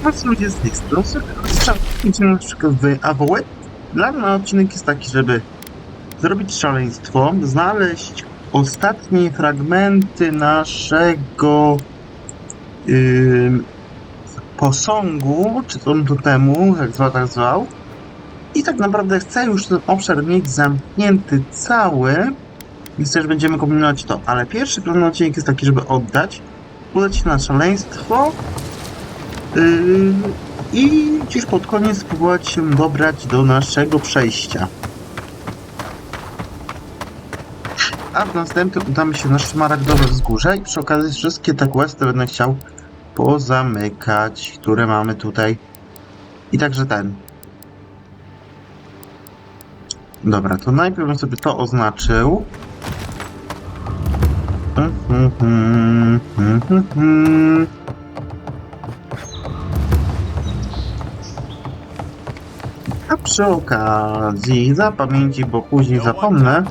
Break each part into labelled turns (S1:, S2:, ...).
S1: Was ludzie z tych stron idziemy na przykład w Avowed. Dla mnie odcinek jest taki, żeby zrobić szaleństwo, znaleźć ostatnie fragmenty naszego posągu, czy temu, jak zwał, tak zwał. I tak naprawdę chcę już ten obszar mieć zamknięty cały, więc też będziemy kombinować to. Ale pierwszy plan na odcinek jest taki, żeby udać się na szaleństwo i gdzieś pod koniec spróbować się dobrać do naszego przejścia. A w następnym udamy się na szmaragdowe wzgórze i przy okazji wszystkie te questy będę chciał pozamykać, które mamy tutaj. I także ten. Dobra, to najpierw bym sobie to oznaczył. A przy okazji zapamięci, bo później zapomnę.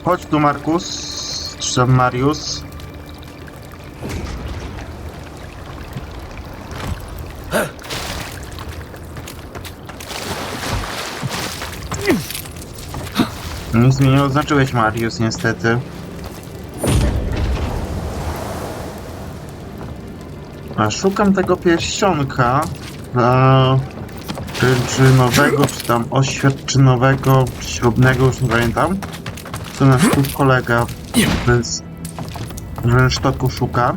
S1: Chodź tu, Markus, czy tam Mariusz. Nic mi nie oznaczyłeś, Mariusz, niestety. A szukam tego pierścionka, czy nowego, czy tam oświadczynowego, czy ślubnego, już nie pamiętam. To nasz tu kolega z rynsztoku szuka.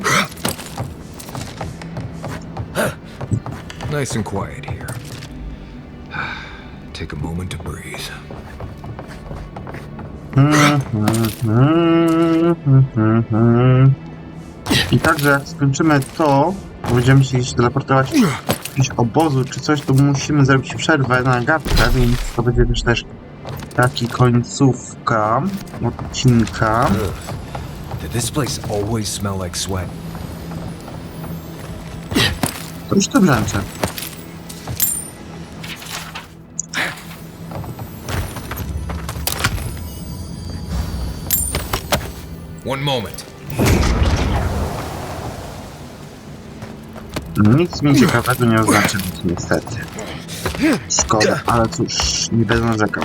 S2: Nice and quiet here. Take a moment to breathe.
S1: I także jak skończymy to, bo będziemy się gdzieś teleportować do jakiegoś obozu czy coś, to musimy zrobić przerwę na gadkę, więc to będzie też taki końcówka odcinka.
S2: Did this place always smell like sweat?
S1: To już to brzęcze.
S2: One moment.
S1: Nic mi ciekawego nie oznacza, niestety. Szkoda, ale cóż, nie będę narzekał.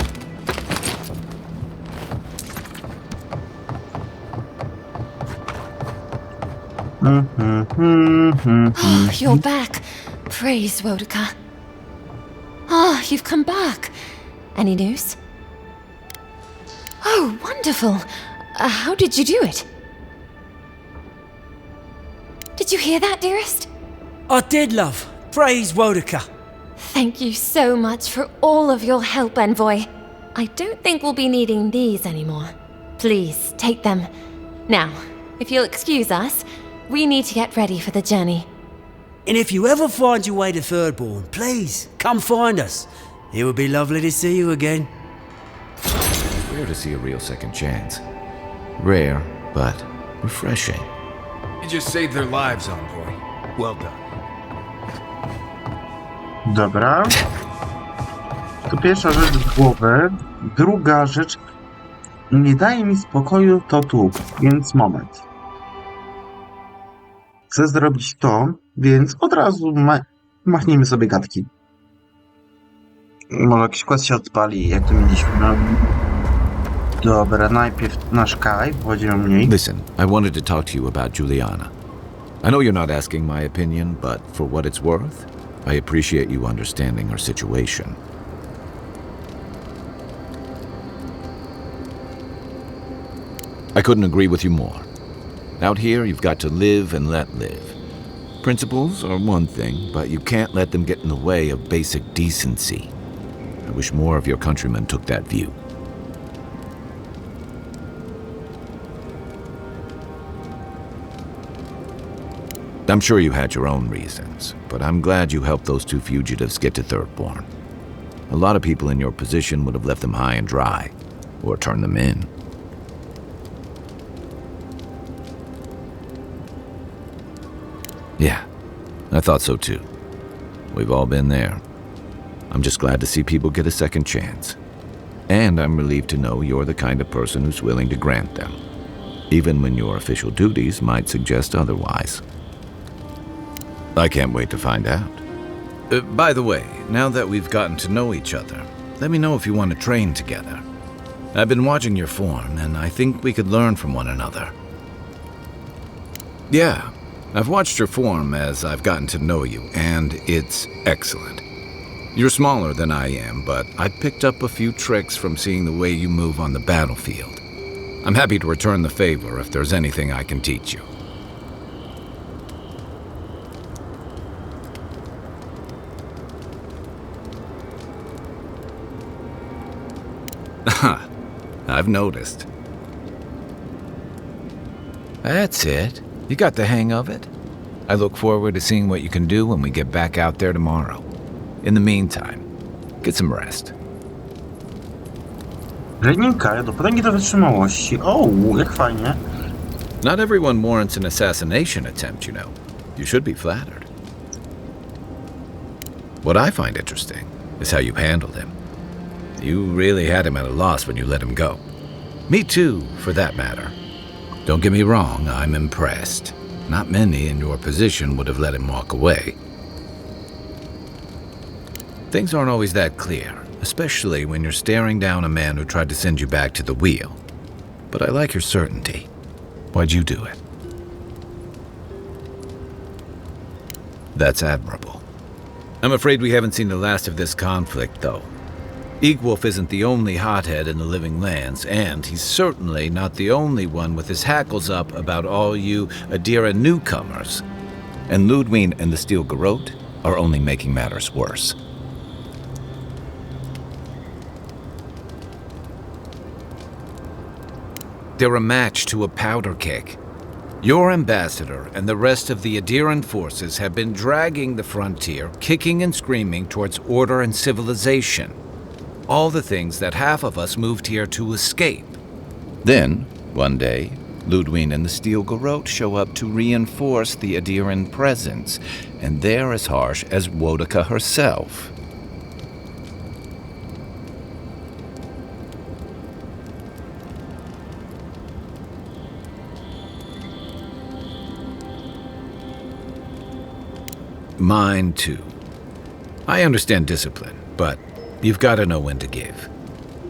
S3: You're back. Praise Wodka. You've come back. Any news? Oh, wonderful. How did you do it? Did you hear that, dearest?
S4: I did, love. Praise Wodka.
S3: Thank you so much for all of your help, Envoy. I don't think we'll be needing these anymore. Please, take them. Now, if you'll excuse us, we need to get ready for the journey.
S4: And if you ever find your way to Thirdborn, please, come find us. It would be lovely to see you again.
S5: Rare to see a real second chance. Rare, but refreshing.
S2: You just saved their lives, Envoy. Well done.
S1: Dobra. To pierwsza rzecz z głowy. Druga rzecz. Nie daje mi spokoju to tu, więc moment. Chcę zrobić to, więc od razu machnijmy sobie gadki. Może jakiś quest się odpali, jak to mieliśmy. No. Dobra, najpierw nasz Kai, powiedział mniej.
S5: Listen, I wanted to talk to you about Juliana. I know you're not asking my opinion, but for what it's worth, I appreciate you understanding her situation. I couldn't agree with you more. Out here, you've got to live and let live. Principles are one thing, but you can't let them get in the way of basic decency. I wish more of your countrymen took that view. I'm sure you had your own reasons, but I'm glad you helped those two fugitives get to Thirdborn. A lot of people in your position would have left them high and dry, or turned them in. Yeah, I thought so too. We've all been there. I'm just glad to see people get a second chance. And I'm relieved to know you're the kind of person who's willing to grant them, even when your official duties might suggest otherwise. I can't wait to find out. By the way, now that we've gotten to know each other, let me know if you want to train together. I've been watching your form, and I think we could learn from one another. Yeah, I've watched your form as I've gotten to know you, and it's excellent. You're smaller than I am, but I picked up a few tricks from seeing the way you move on the battlefield. I'm happy to return the favor if there's anything I can teach you. I've noticed. That's it. You got the hang of it. I look forward to seeing what you can do when we get back out there tomorrow. In the meantime, get some rest.
S1: Reninka, do potęgi do wytrzymałości. O, jak fajnie.
S5: Not everyone warrants an assassination attempt, you know. You should be flattered. What I find interesting is how you handled him. You really had him at a loss when you let him go. Me too, for that matter. Don't get me wrong, I'm impressed. Not many in your position would have let him walk away. Things aren't always that clear, especially when you're staring down a man who tried to send you back to the wheel. But I like your certainty. Why'd you do it? That's admirable. I'm afraid we haven't seen the last of this conflict, though. Eagwolf isn't the only hothead in the Living Lands, and he's certainly not the only one with his hackles up about all you Adira newcomers. And Ludwig and the Steel Garrote are only making matters worse. They're a match to a powder keg. Your ambassador and the rest of the Adiran forces have been dragging the frontier, kicking and screaming towards order and civilization. All the things that half of us moved here to escape. Then, one day, Ludwig and the Steel Garrote show up to reinforce the Adiran presence, and they're as harsh as Wodaka herself. Mine too. I understand discipline, but you've got to know when to give.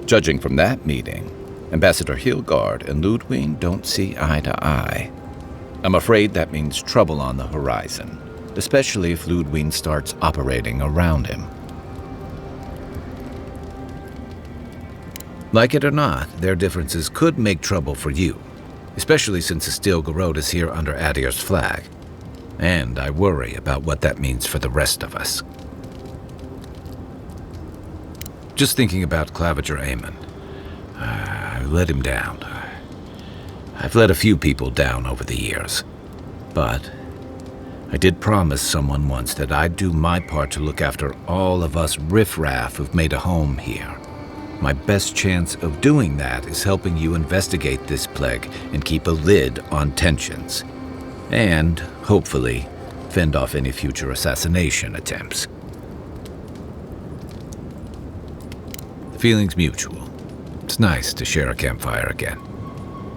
S5: Judging from that meeting, Ambassador Hilgard and Ludwig don't see eye to eye. I'm afraid that means trouble on the horizon, especially if Ludwig starts operating around him. Like it or not, their differences could make trouble for you, especially since the Steel Garrote is here under Adir's flag. And I worry about what that means for the rest of us. Just thinking about Claviger Amon. I let him down. I've let a few people down over the years. But I did promise someone once that I'd do my part to look after all of us riffraff who've made a home here. My best chance of doing that is helping you investigate this plague and keep a lid on tensions. And, hopefully, fend off any future assassination attempts. The feeling's mutual. It's nice to share a campfire again.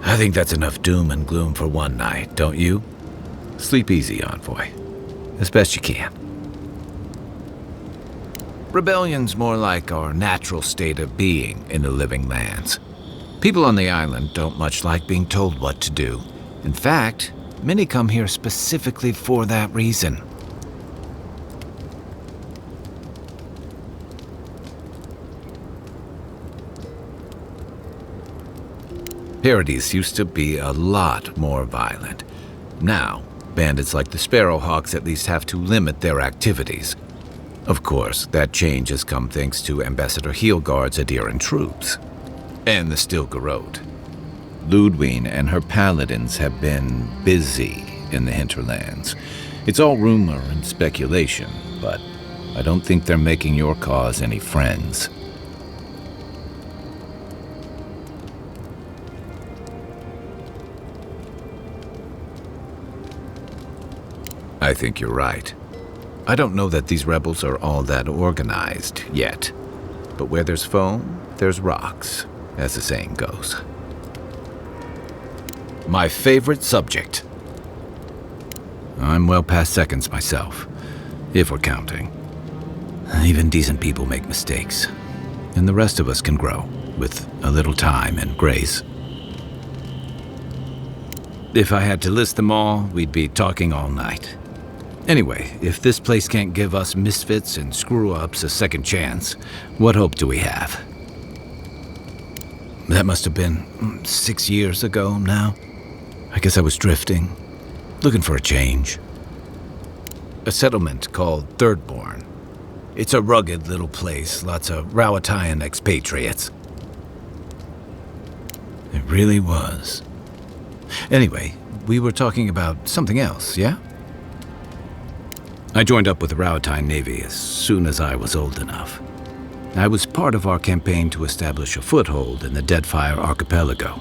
S5: I think that's enough doom and gloom for one night, don't you? Sleep easy, Envoy. As best you can. Rebellion's more like our natural state of being in the Living Lands. People on the island don't much like being told what to do. In fact, many come here specifically for that reason. Paradis used to be a lot more violent. Now, bandits like the Sparrowhawks at least have to limit their activities. Of course, that change has come thanks to Ambassador Hilgard's Adiran troops. And the Steel Garrote. Ludwig and her paladins have been busy in the hinterlands. It's all rumor and speculation, but I don't think they're making your cause any friends. I think you're right. I don't know that these rebels are all that organized yet, but where there's foam, there's rocks, as the saying goes. My favorite subject. I'm well past seconds myself, if we're counting. Even decent people make mistakes, and the rest of us can grow, with a little time and grace. If I had to list them all, we'd be talking all night. Anyway, if this place can't give us misfits and screw-ups a second chance, what hope do we have? That must have been 6 years ago now. I guess I was drifting, looking for a change. A settlement called Thirdborn. It's a rugged little place, lots of Rawatayan expatriates. It really was. Anyway, we were talking about something else, yeah? I joined up with the Rawatayan Navy as soon as I was old enough. I was part of our campaign to establish a foothold in the Deadfire Archipelago.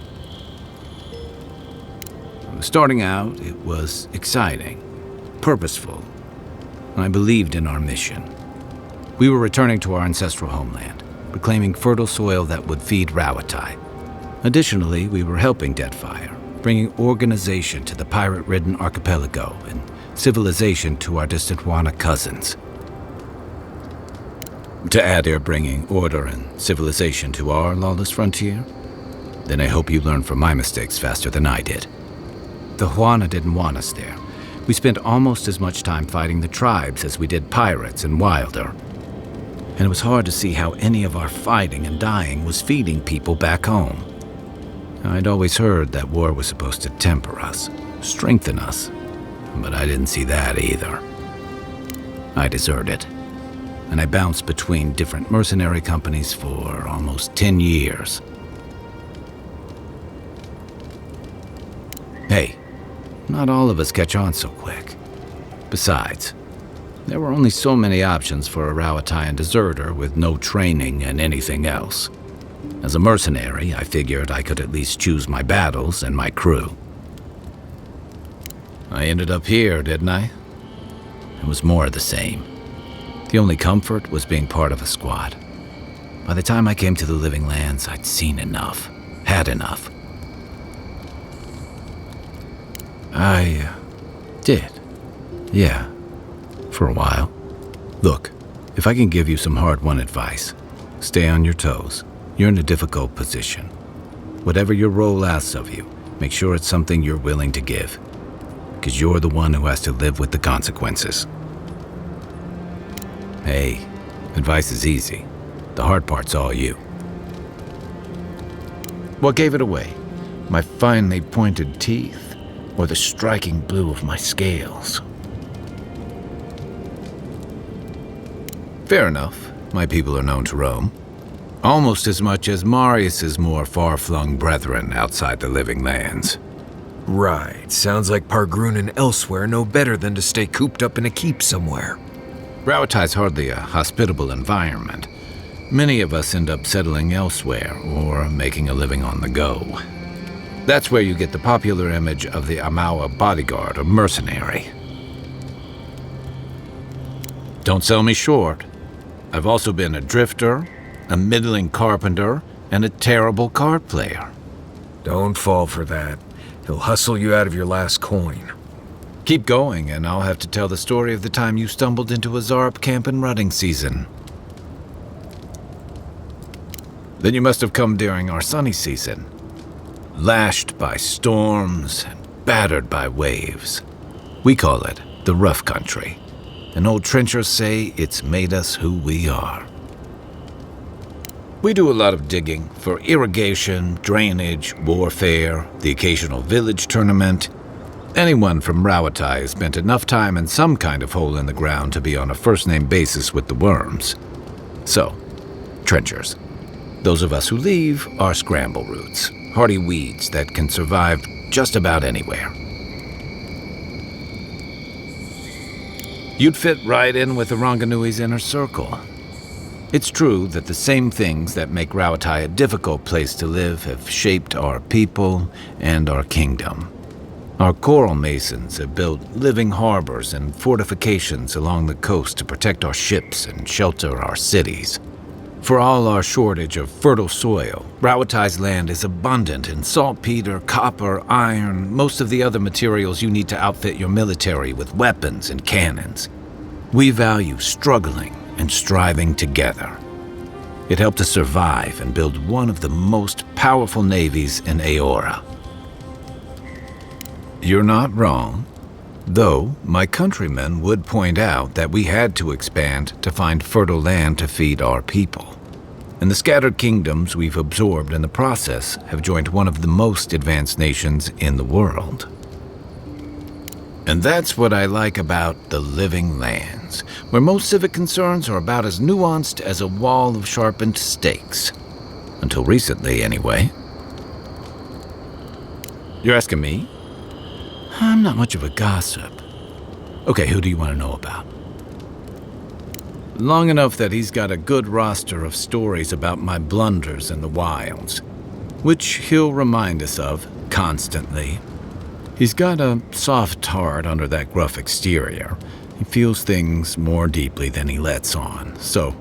S5: Starting out, it was exciting, purposeful. I believed in our mission. We were returning to our ancestral homeland, reclaiming fertile soil that would feed Rawatai. Additionally, we were helping Deadfire, bringing organization to the pirate-ridden archipelago and civilization to our distant Wana cousins. To add they're bringing order and civilization to our lawless frontier, then I hope you learn from my mistakes faster than I did. The Huana didn't want us there. We spent almost as much time fighting the tribes as we did pirates and Wilder. And it was hard to see how any of our fighting and dying was feeding people back home. I'd always heard that war was supposed to temper us, strengthen us, but I didn't see that either. I deserted, and I bounced between different mercenary companies for almost 10 years. Hey, not all of us catch on so quick. Besides, there were only so many options for a Rawatayan deserter with no training and anything else. As a mercenary, I figured I could at least choose my battles and my crew. I ended up here, didn't I? It was more of the same. The only comfort was being part of a squad. By the time I came to the Living Lands, I'd seen enough, had enough. I did. Yeah, for a while. Look, if I can give you some hard-won advice, stay on your toes. You're in a difficult position. Whatever your role asks of you, make sure it's something you're willing to give. Because you're the one who has to live with the consequences. Hey, advice is easy. The hard part's all you. What gave it away? My finely pointed teeth? Or the striking blue of my scales? Fair enough. My people are known to roam. Almost as much as Marius's more far-flung brethren outside the Living Lands.
S2: Right. Sounds like Pargrun and elsewhere know better than to stay cooped up in a keep somewhere.
S5: Rawatai's hardly a hospitable environment. Many of us end up settling elsewhere or making a living on the go. That's where you get the popular image of the Amawa bodyguard or mercenary. Don't sell me short. I've also been a drifter, a middling carpenter, and a terrible card player.
S2: Don't fall for that. He'll hustle you out of your last coin.
S5: Keep going, and I'll have to tell the story of the time you stumbled into a Zarup camp in rutting season. Then you must have come during our sunny season. Lashed by storms and battered by waves. We call it the rough country. And old trenchers say it's made us who we are. We do a lot of digging for irrigation, drainage, warfare, the occasional village tournament. Anyone from Rawatai has spent enough time in some kind of hole in the ground to be on a first-name basis with the worms. So, trenchers. Those of us who leave are scramble roots, hardy weeds that can survive just about anywhere. You'd fit right in with the Ranganui's inner circle. It's true that the same things that make Rawatai a difficult place to live have shaped our people and our kingdom. Our coral masons have built living harbors and fortifications along the coast to protect our ships and shelter our cities. For all our shortage of fertile soil, Rauatai's land is abundant in saltpeter, copper, iron, most of the other materials you need to outfit your military with weapons and cannons. We value struggling and striving together. It helped us survive and build one of the most powerful navies in Aora. You're not wrong. Though, my countrymen would point out that we had to expand to find fertile land to feed our people. And the scattered kingdoms we've absorbed in the process have joined one of the most advanced nations in the world. And that's what I like about the Living Lands, where most civic concerns are about as nuanced as a wall of sharpened stakes. Until recently, anyway. You're asking me? I'm not much of a gossip. Okay, who do you want to know about? Long enough that he's got a good roster of stories about my blunders in the wilds, which he'll remind us of constantly. He's got a soft heart under that gruff exterior. He feels things more deeply than he lets on, so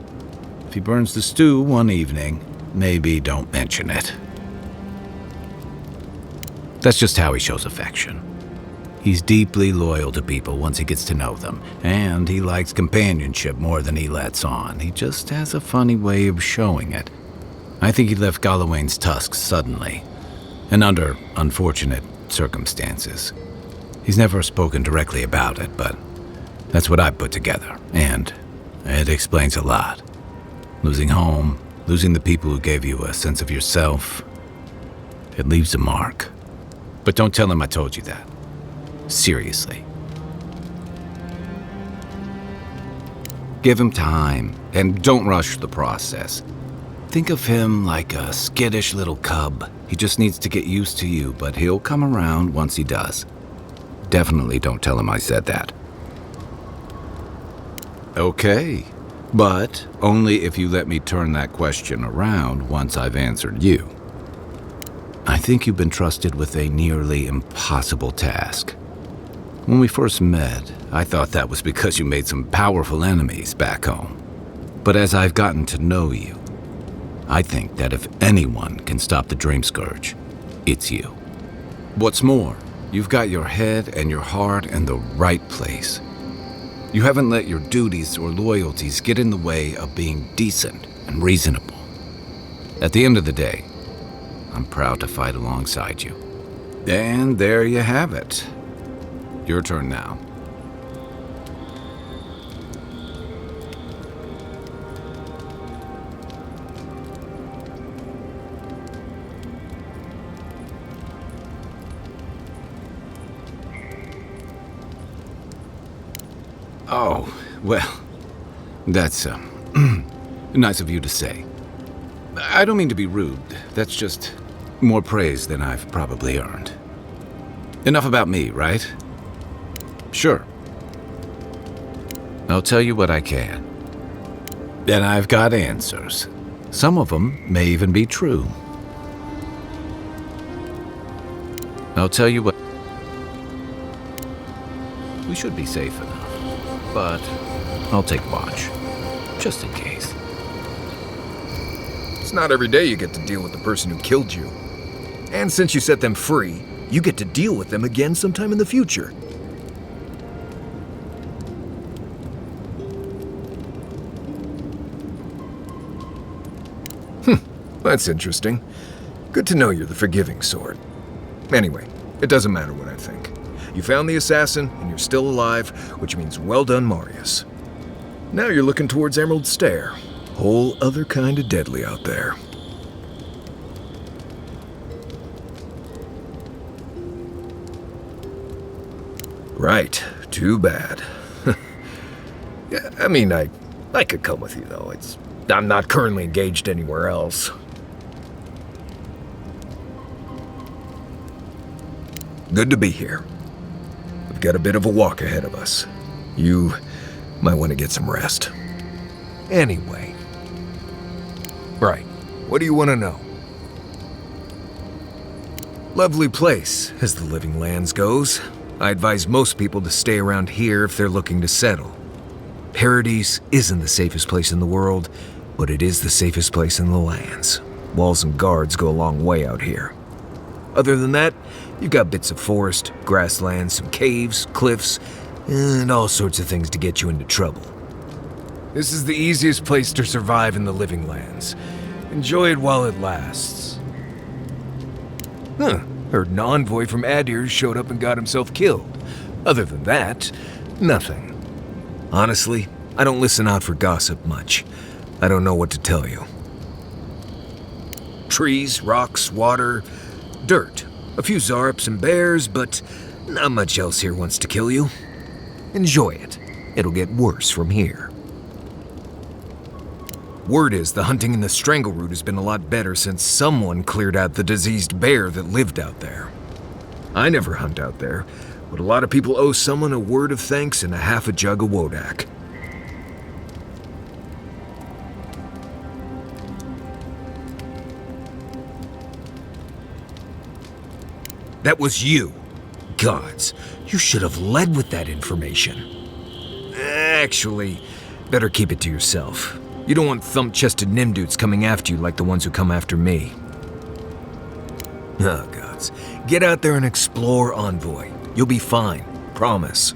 S5: if he burns the stew one evening, maybe don't mention it. That's just how he shows affection. He's deeply loyal to people once he gets to know them, and he likes companionship more than he lets on. He just has a funny way of showing it. I think he left Galawain's tusks suddenly, and under unfortunate circumstances. He's never spoken directly about it, but that's what I put together, and it explains a lot. Losing home, losing the people who gave you a sense of yourself, it leaves a mark. But don't tell him I told you that. Seriously. Give him time, and don't rush the process. Think of him like a skittish little cub. He just needs to get used to you, but he'll come around once he does. Definitely don't tell him I said that. Okay, but only if you let me turn that question around once I've answered you. I think you've been trusted with a nearly impossible task. When we first met, I thought that was because you made some powerful enemies back home. But as I've gotten to know you, I think that if anyone can stop the Dream Scourge, it's you. What's more, you've got your head and your heart in the right place. You haven't let your duties or loyalties get in the way of being decent and reasonable. At the end of the day, I'm proud to fight alongside you. And there you have it. Your turn now. Oh, well, that's nice of you to say. I don't mean to be rude. That's just more praise than I've probably earned. Enough about me, right? Sure. I'll tell you what I can. And I've got answers. Some of them may even be true. I'll tell you what... We should be safe enough, but I'll take watch, just in case.
S2: It's not every day you get to deal with the person who killed you. And since you set them free, you get to deal with them again sometime in the future. That's interesting. Good to know you're the forgiving sort. Anyway, it doesn't matter what I think. You found the assassin, and you're still alive, which means well done, Marius. Now you're looking towards Emerald Stair. Whole other kind of deadly out there. Right, too bad. Yeah, I mean, I could come with you, though. I'm not currently engaged anywhere else. Good to be here. We've got a bit of a walk ahead of us. You might want to get some rest. Anyway. Right, what do you want to know? Lovely place, as the Living Lands goes. I advise most people to stay around here if they're looking to settle. Paradise isn't the safest place in the world, but it is the safest place in the lands. Walls and guards go a long way out here. Other than that, you've got bits of forest, grasslands, some caves, cliffs, and all sorts of things to get you into trouble. This is the easiest place to survive in the living lands. Enjoy it while it lasts. Heard an envoy from Adir showed up and got himself killed. Other than that, nothing. Honestly, I don't listen out for gossip much. I don't know what to tell you. Trees, rocks, water, dirt. A few zarps and bears, but not much else here wants to kill you. Enjoy it. It'll get worse from here. Word is the hunting in the Strangle Root has been a lot better since someone cleared out the diseased bear that lived out there. I never hunt out there, but a lot of people owe someone a word of thanks and a half a jug of Wodak. That was you. Gods, you should have led with that information. Actually, better keep it to yourself. You don't want thump-chested Nimdudes coming after you like the ones who come after me. Oh, gods. Get out there and explore, Envoy. You'll be fine. Promise.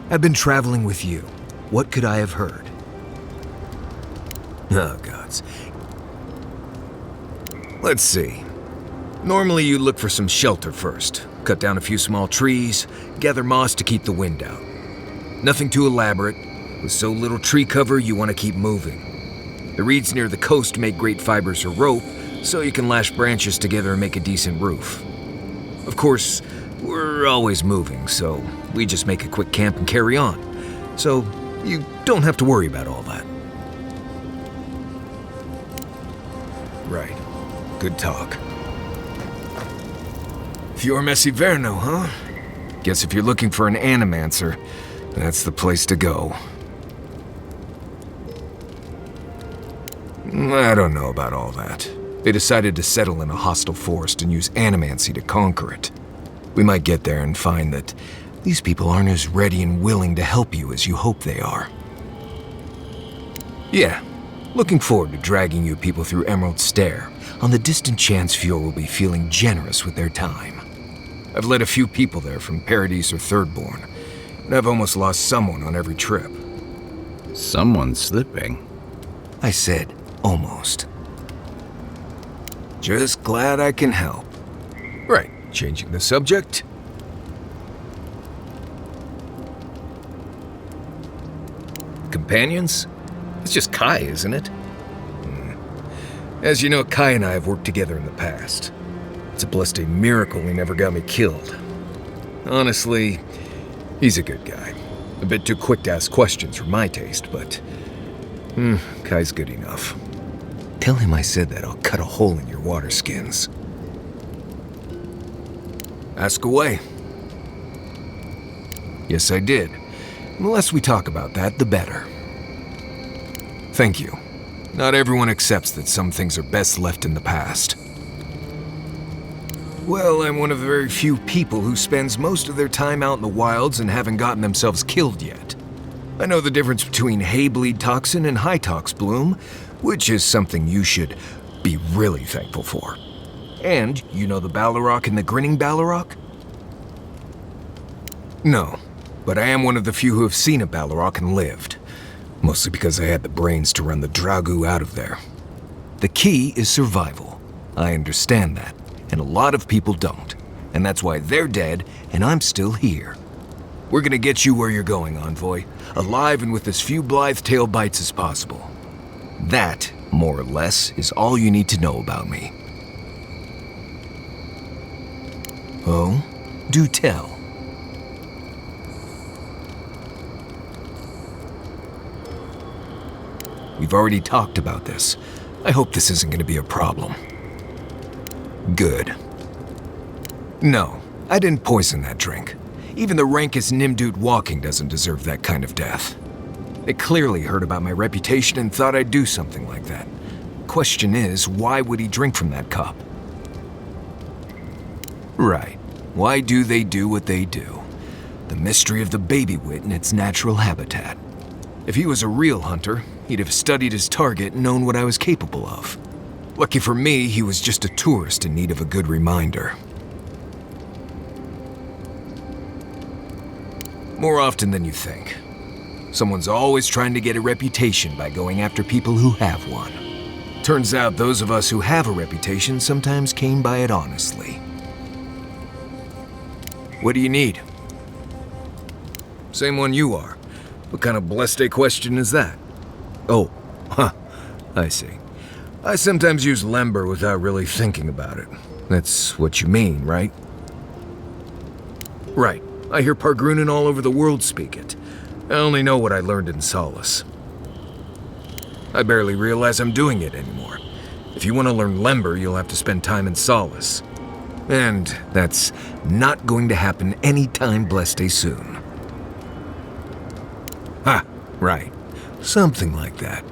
S2: I've been traveling with you. What could I have heard? Oh, gods. Let's see. Normally you look for some shelter first. Cut down a few small trees, gather moss to keep the wind out. Nothing too elaborate. With so little tree cover, you want to keep moving. The reeds near the coast make great fibers for rope, so you can lash branches together and make a decent roof. Of course, we're always moving, so we just make a quick camp and carry on. So you don't have to worry about all that. Right. Good talk. Fior Messiverno, huh? Guess if you're looking for an animancer, that's the place to go. I don't know about all that. They decided to settle in a hostile forest and use animancy to conquer it. We might get there and find that these people aren't as ready and willing to help you as you hope they are. Yeah, looking forward to dragging you people through Emerald Stair on the distant chance Fior will be feeling generous with their time. I've led a few people there from Paradise or Thirdborn, and I've almost lost someone on every trip.
S5: Someone's slipping.
S2: I said almost. Just glad I can help. Right, changing the subject. Companions? It's just Kai, isn't it? As you know, Kai and I have worked together in the past. It's a blessed miracle he never got me killed. Honestly, he's a good guy. A bit too quick to ask questions for my taste, but Kai's good enough. Tell him I said that I'll cut a hole in your water skins. Ask away. Yes, I did. The less we talk about that, the better. Thank you. Not everyone accepts that some things are best left in the past. Well, I'm one of the very few people who spends most of their time out in the wilds and haven't gotten themselves killed yet. I know the difference between hay-bleed toxin and high-tox bloom, which is something you should be really thankful for. And you know the Ballarok and the Grinning Ballarok? No, but I am one of the few who have seen a Ballarok and lived. Mostly because I had the brains to run the Dragu out of there. The key is survival. I understand that, and a lot of people don't. And that's why they're dead, and I'm still here. We're gonna get you where you're going, Envoy. Alive and with as few blithe tail bites as possible. That, more or less, is all you need to know about me. Oh? Do tell. We've already talked about this. I hope this isn't going to be a problem. Good. No, I didn't poison that drink. Even the rankest Nimdude walking doesn't deserve that kind of death. They clearly heard about my reputation and thought I'd do something like that. Question is, why would he drink from that cup? Right. Why do they do what they do? The mystery of the baby wit in its natural habitat. If he was a real hunter, he'd have studied his target and known what I was capable of. Lucky for me, he was just a tourist in need of a good reminder. More often than you think. Someone's always trying to get a reputation by going after people who have one. Turns out those of us who have a reputation sometimes came by it honestly. What do you need? Same one you are. What kind of blessed question is that? Oh, I see. I sometimes use lember without really thinking about it. That's what you mean, right? Right. I hear Pargrunen all over the world speak it. I only know what I learned in Solace. I barely realize I'm doing it anymore. If you want to learn lember, you'll have to spend time in Solace. And that's not going to happen anytime blessed soon. Ha, right. Something like that.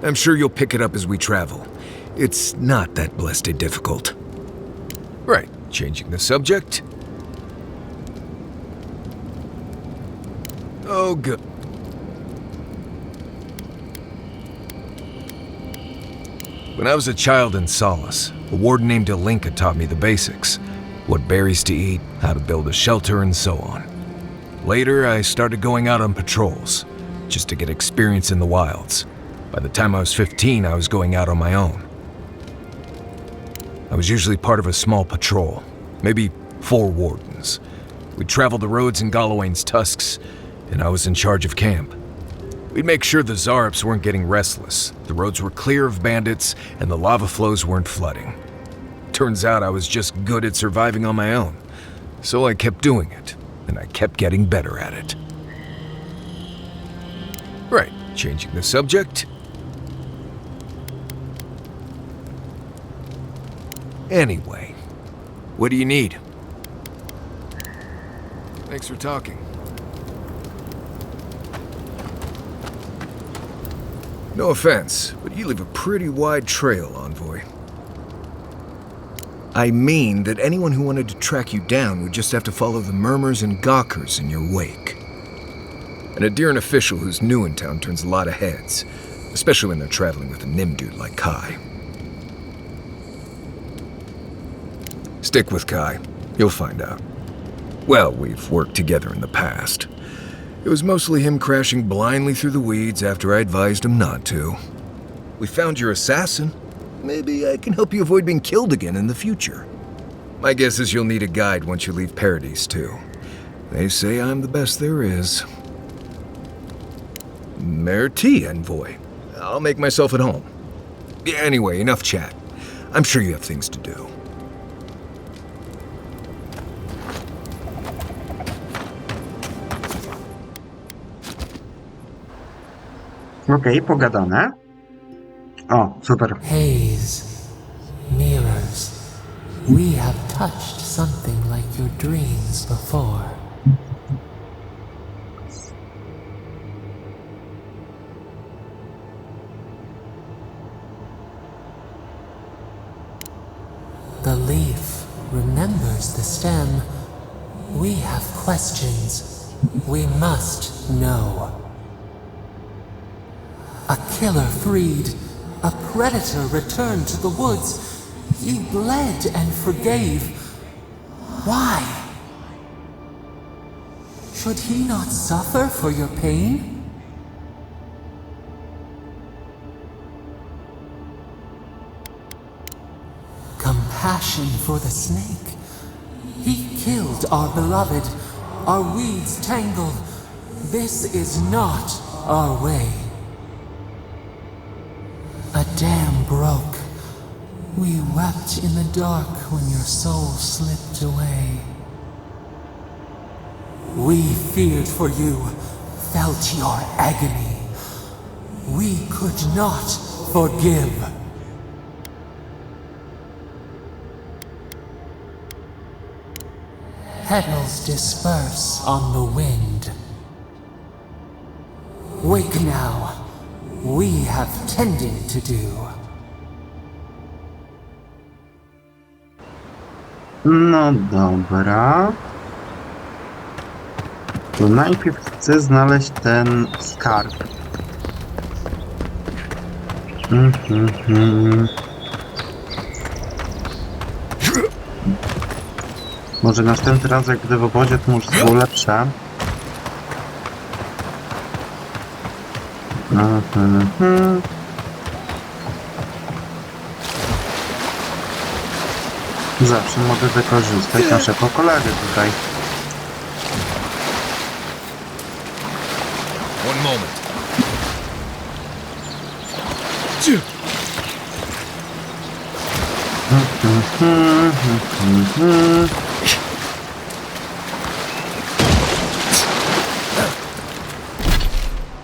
S2: I'm sure you'll pick it up as we travel. It's not that blessed difficult. Right, changing the subject. Oh, good. When I was a child in Solace, a warden named Alinka taught me the basics. What berries to eat, how to build a shelter, and so on. Later, I started going out on patrols, just to get experience in the wilds. By the time I was 15, I was going out on my own. I was usually part of a small patrol, maybe 4 wardens. We'd travel the roads in Galawain's tusks, and I was in charge of camp. We'd make sure the Zarops weren't getting restless, the roads were clear of bandits, and the lava flows weren't flooding. Turns out I was just good at surviving on my own, so I kept doing it, and I kept getting better at it. Right, changing the subject. Anyway, what do you need? Thanks for talking. No offense, but you leave a pretty wide trail, Envoy. I mean that anyone who wanted to track you down would just have to follow the murmurs and gawkers in your wake. An Adiran official who's new in town turns a lot of heads, especially when they're traveling with a Nim dude like Kai. Stick with Kai. You'll find out. Well, we've worked together in the past. It was mostly him crashing blindly through the weeds after I advised him not to. We found your assassin. Maybe I can help you avoid being killed again in the future. My guess is you'll need a guide once you leave Paradise, too. They say I'm the best there is. Merci, Envoy. I'll make myself at home. Anyway, enough chat. I'm sure you have things to do.
S1: Okej, pogadane. O, super.
S6: Haze, mirrors. We have touched something like your dreams before. The leaf remembers the stem. We have questions. We must know. A killer freed. A predator returned to the woods. He bled and forgave. Why? Should he not suffer for your pain? Compassion for the snake. He killed our beloved. Our weeds tangled. This is not our way. A dam broke. We wept in the dark when your soul slipped away. We feared for you, felt your agony. We could not forgive. Petals disperse on the wind. Wake now. We have tending to do.
S1: No dobra. To najpierw chcę znaleźć ten skarb. Może następny raz, jak gdy w obozie, to może było lepsze. Zawsze mogę wykorzystać naszego kolegę tutaj.
S2: One moment.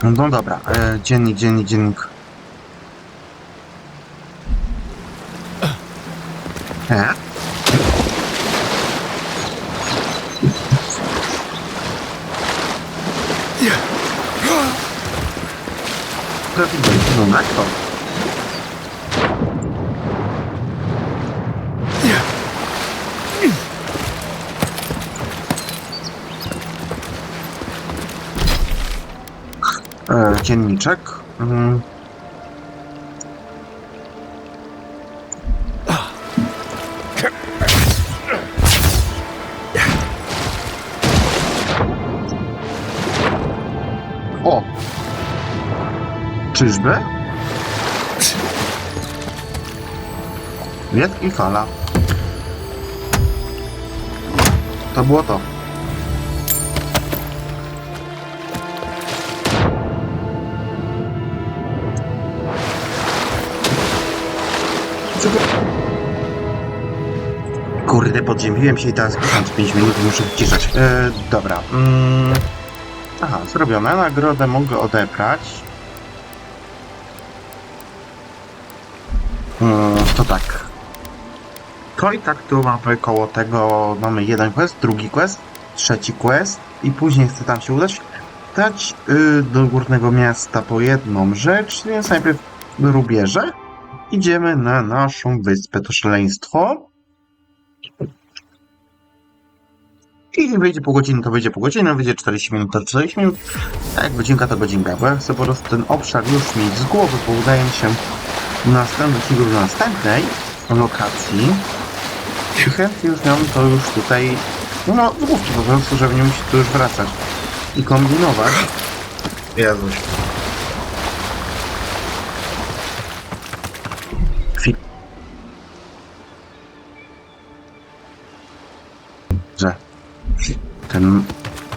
S1: No dobra, dziennik. To widać, no na to. Dzienniczek. O! Czyżby? Wiatr i fala. To było to. Kurde, podziębiłem się i teraz 5 minut muszę wciszać. Dobra. Aha, zrobione. Nagrodę mogę odebrać. To tak. To i tak tu mamy koło tego, mamy jeden quest, drugi quest, trzeci quest i później chcę tam się udać. Dać do górnego miasta po jedną rzecz, więc najpierw rubieże. Idziemy na naszą wyspę, to szaleństwo. I wyjdzie pół godziny, to wyjdzie pół godziny, wyjdzie 40 minut, to 40 minut. A jak godzinka, to godzinka, bo ja chcę po prostu ten obszar już mieć z głowy, bo udaje mi się do następnej lokacji. I chętnie już miałem to już tutaj, no z główki po prostu, żeby nie musieć tu już wracać i kombinować. Jezuś. Że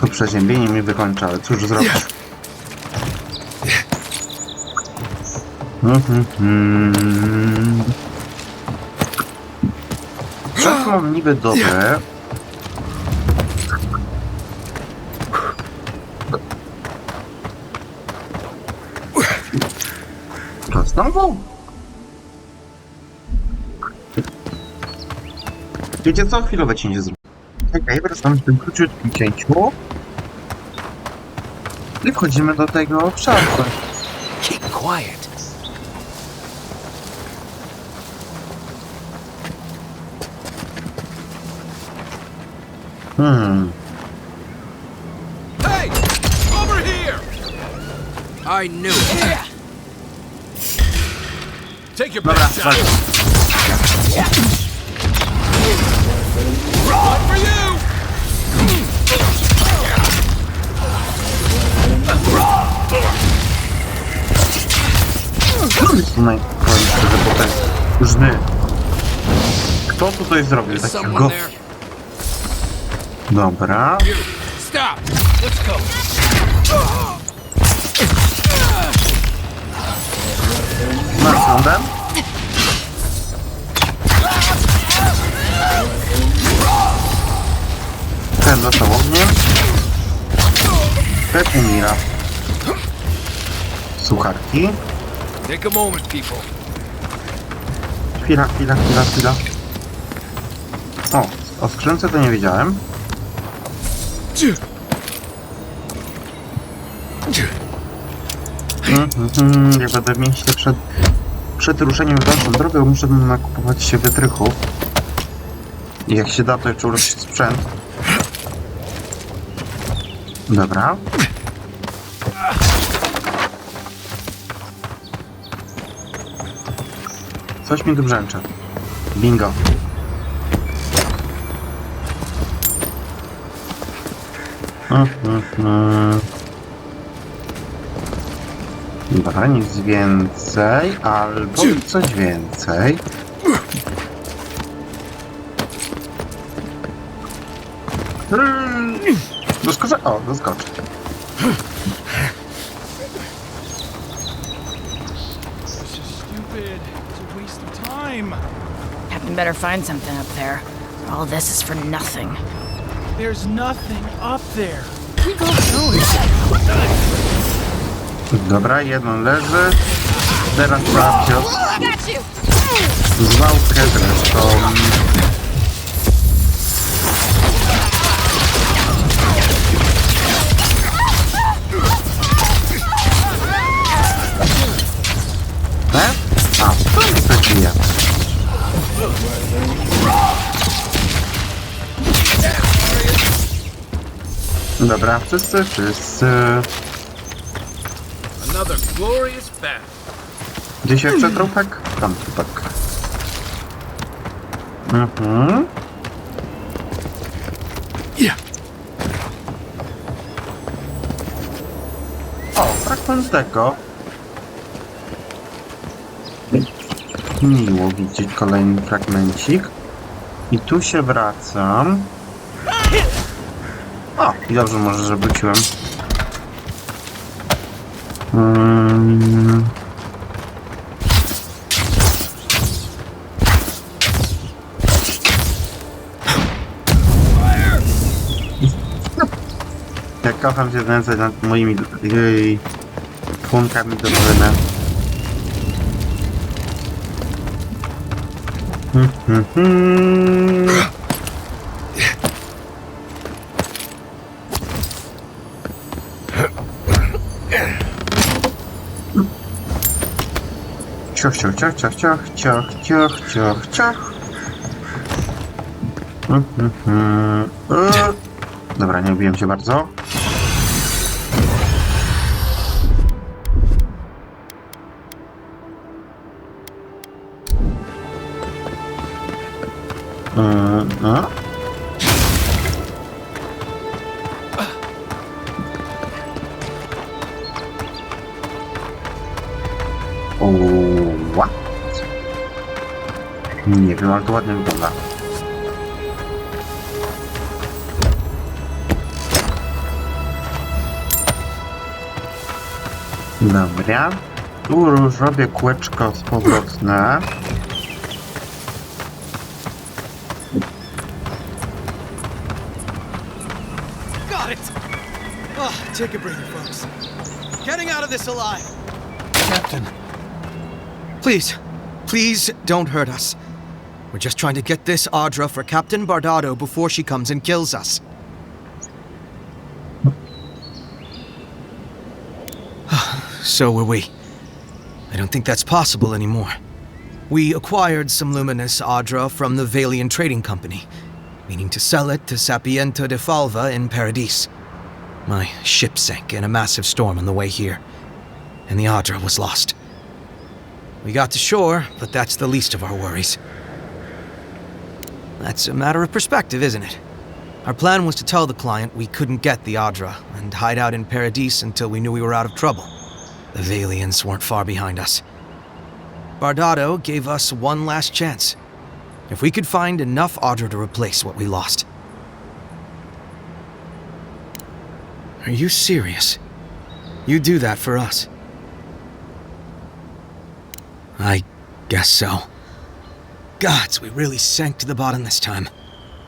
S1: to przeziębienie mi wykończa, ale cóż zrobić? Czas mam niby dobre. To znowu? Wiecie co? Chwilowe cięcie zrobię. Okej, wracamy w tym króciutkim cięciu. I wchodzimy do tego obszaru.
S4: Keep quiet.
S2: Hey! Over here!
S4: I knew it.
S2: Take your
S1: Dobra,
S2: best shot. One for you!
S1: Że potem już my. Kto tutaj zrobił takiego? Dobra.
S2: Stop! Let's go!
S1: Masz sądem? Ten dostał ogniem. Ten umiera. Sucharki.
S2: Take a moment, people.
S1: Chwila. O skrzynce to nie wiedziałem. Jak będę w mieście przed ruszeniem w dalszą drogę, muszę nakupować się wytrychów. I jak się da, to jeszcze ulepszyć sprzęt. Dobra. Coś mi tu brzęcze. Bingo. Dobra, nic więcej, albo coś więcej. Doskoczę? O, doskoczę.
S7: Captain better find something up there. All this is for nothing.
S8: There's nothing up there.
S1: Dobra, jeden leży. Teraz Trafios. Zwałkę zresztą. A, to bije. Dobra, wszyscy.
S2: Another glorious battle.
S1: Gdzieś jeszcze trupek? Tam trupek. O, fragment tego. Miło widzieć kolejny fragmencik. I tu się wracam. O, i dobrze może, że wróciłem. Jak kocham się znęcać nad moimi członkami drużyny. Ciach, ciach, ciach, ciach, ciach, ciach, ciach, ciach, ciach. Dobra, nie lubiłem się bardzo. What? Nie wiem, ale to ładnie wygląda. Dobra. Tu już robię kółeczko z powrotne.
S8: Got it! Oh, take a breather, folks. Getting out of this alive. Captain. Please don't hurt us. We're just trying to get this Audra for Captain Bardado before she comes and kills us. So were we. I don't think that's possible anymore. We acquired some luminous Audra from the Valian Trading Company, meaning to sell it to Sapiento de Falva in Paradis. My ship sank in a massive storm on the way here, and the Audra was lost. We got to shore, but that's the least of our worries. That's a matter of perspective, isn't it? Our plan was to tell the client we couldn't get the Audra and hide out in Paradis until we knew we were out of trouble. The Valians weren't far behind us. Bardado gave us one last chance. If we could find enough Audra to replace what we lost. Are you serious? You do that for us? I guess so. Gods, we really sank to the bottom this time.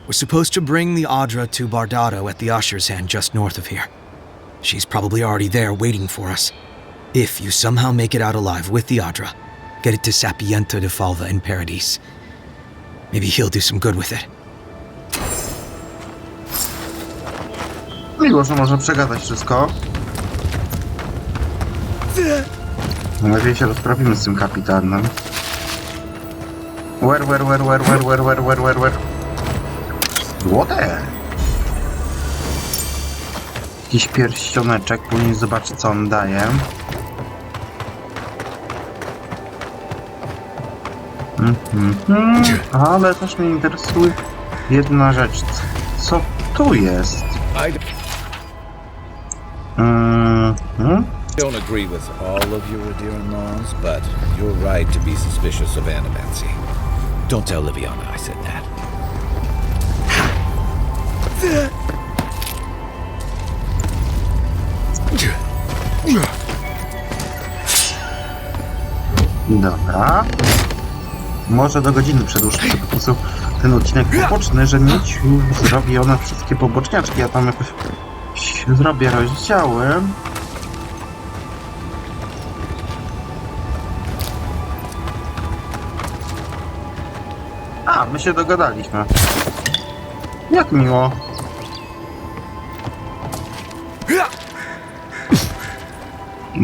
S8: We're supposed to bring the Audra to Bardado at the Usher's Hand just north of here. She's probably already there waiting for us. If you somehow make it out alive with the Audra, get it to Sapiento de Falva in Paradis. Maybe he'll do some good with it.
S1: Miło, że może przegadać wszystko. Mam nadzieję, się rozprawimy z tym kapitanem. Where. Złote! Jakiś pierścioneczek, później zobaczę, co on daje. Ale też mnie interesuje jedna rzecz. Co tu jest?
S5: Don't agree with all of your Radiran laws, but you're right to be suspicious of animancy. Don't tell Liviana I said that.
S1: Dobra. Może do godziny przedłużę po prostu ten odcinek poboczny, że mieć już zrobione wszystkie poboczniaczki. Ja tam jakoś zrobię rozdziały. A, my się dogadaliśmy. Jak miło.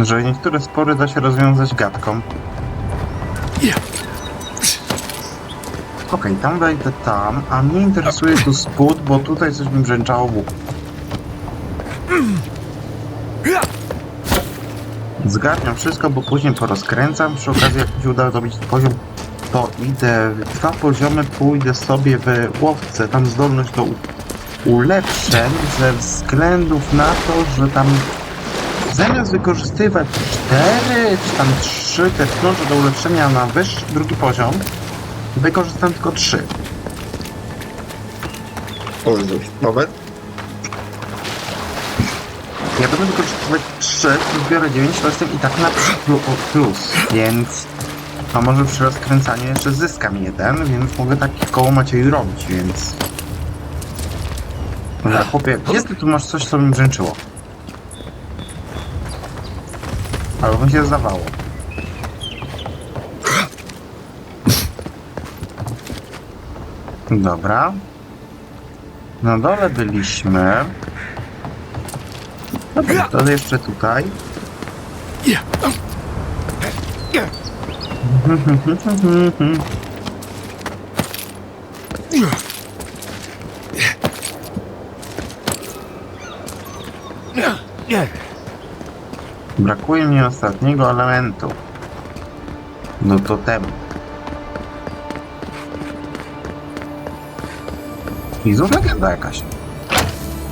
S1: Że niektóre spory da się rozwiązać gadką. Okej, tam wejdę tam, a mnie interesuje tu spód, bo tutaj coś mi brzęczało w uchu. Zgarniam wszystko, bo później porozkręcam. Przy okazji, jak mi się uda zrobić poziom, to idę w 2 poziomy, pójdę sobie w łowce, tam zdolność do ulepszeń, ze względów na to, że tam zamiast wykorzystywać 4 czy tam 3 te wklącze do ulepszenia na wyższy, drugi poziom, wykorzystam tylko 3. O, nowe. Ja będę wykorzystywać 3, zbiorę 9, to jestem i tak na plus, więc a może przy rozkręcaniu jeszcze zyskam 1, więc mogę takie koło Maciej robić, więc... Dobra, chłopie, jest tu masz coś, co mi brzęczyło. Albo mi się zdawało. Dobra. Na dole byliśmy. Dobra, to jeszcze tutaj. Brakuje mi ostatniego elementu do totemu. I znów legenda jakaś.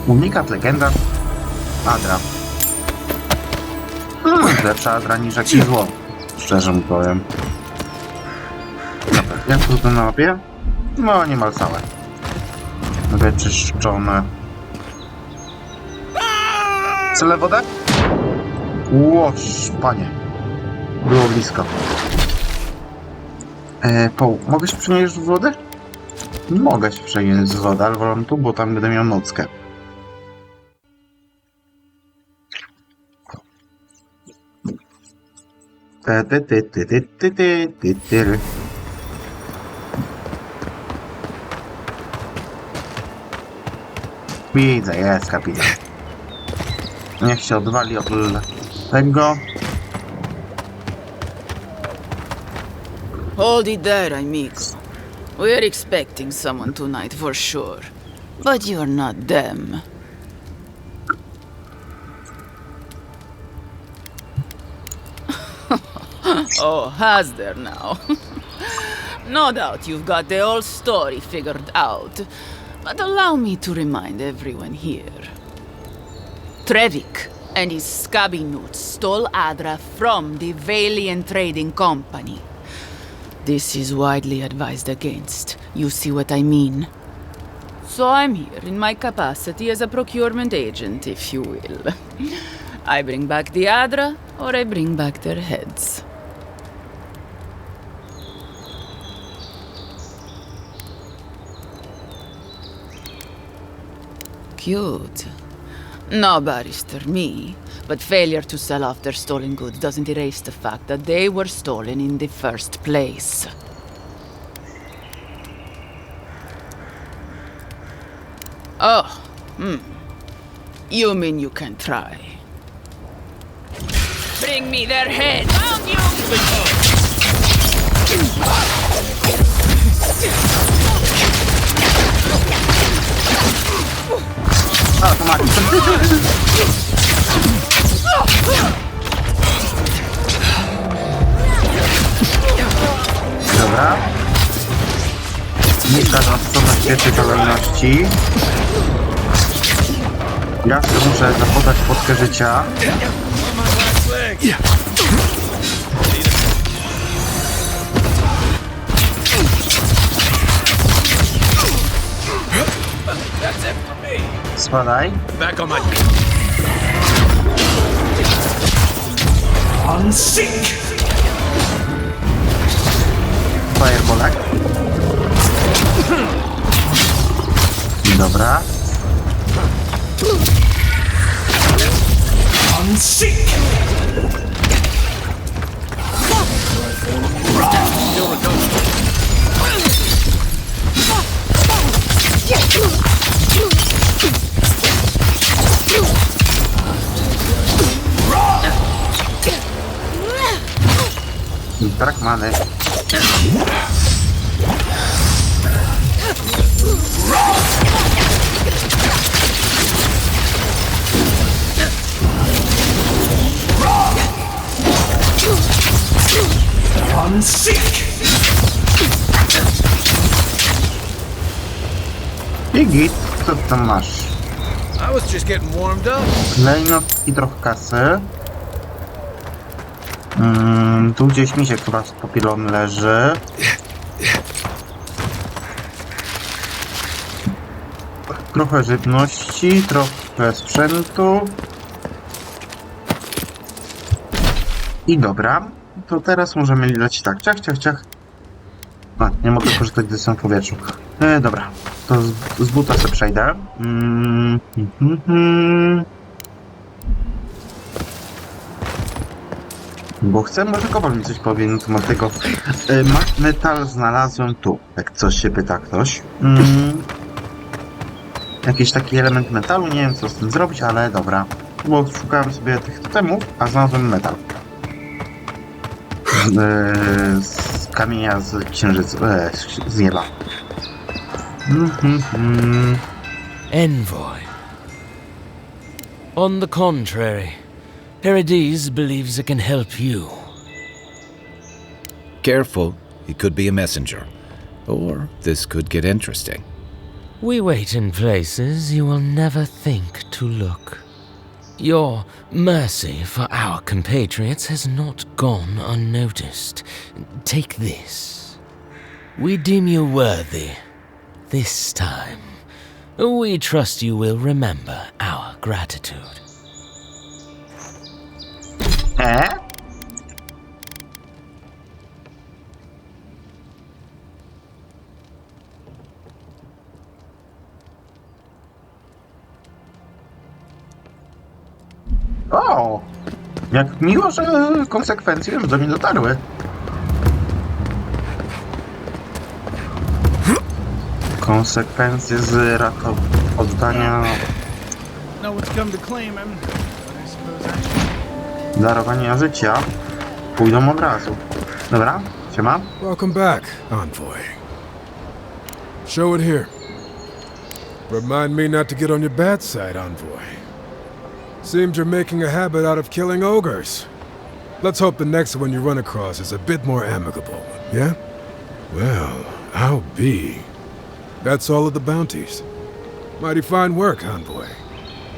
S1: Unikat, legenda. Adra. Lepsza Adra niż jakiś zło. Szczerze mu powiem. Dobra, jak to na mapie? No, niemal całe. Wyczyszczone. Cele wodę? Łoż, panie. Było blisko. Poł, mogę się przenieść z wody? Mogę się przenieść z wody, ale wolę tu, bo tam będę miał nockę. Widzę, jest kapitan. Niech się odwali od tego.
S7: Hold it there, amigo. We're expecting someone tonight for sure. But you're not them. Oh, has there now? No doubt you've got the whole story figured out. But allow me to remind everyone here. Trevik and his scabby newts stole Adra from the Valiant Trading Company. This is widely advised against. You see what I mean? So I'm here in my capacity as a procurement agent, if you will. I bring back the Adra, or I bring back their heads. Cute. No, Barrister, me. But failure to sell off their stolen goods doesn't erase the fact that they were stolen in the first place. Oh, You mean you can try? Bring me their head! Found you!
S1: A, to masz. Dobra. Nie każą stronę w pierwszej kolejności. Ja sobie muszę zapodać potkę życia. Spadaj.
S2: Back on my feet.
S1: Fireballek. Dobra. Brak many. I git, co ty tam masz?
S2: I was just getting warmed up.
S1: Klejnot i trochę kasy. Tu gdzieś misiek chyba popilony leży. Trochę żywności, trochę sprzętu. I dobra, to teraz możemy lać tak, ciach. A, nie mogę korzystać z dystans w powietrzu. Dobra, to z buta sobie przejdę. Bo chcę, może Kowal mi coś powie na temat tego. Metal znalazłem tu, jak coś się pyta ktoś. Jakiś taki element metalu, nie wiem co z tym zrobić, ale dobra. Bo szukałem sobie tych totemów, a znalazłem metal. Z kamienia z księżyca, z nieba.
S9: Envoy. On the contrary, Paradise believes it can help you.
S5: Careful, he could be a messenger. Or this could get interesting.
S9: We wait in places you will never think to look. Your mercy for our compatriots has not gone unnoticed. Take this. We deem you worthy. This time, we trust you will remember our gratitude.
S1: O! Jak miło, że konsekwencje już do mnie dotarły. Konsekwencje z oddania... darowania życia pójdą od razu. Dobra, siema.
S10: Welcome back, Envoy. Show it here. Remind me not to get on your bad side, Envoy. Seems you're making a habit out of killing ogres. Let's hope the next one you run across is a bit more amicable, yeah? Well, I'll be. That's all of the bounties. Mighty fine work, Envoy.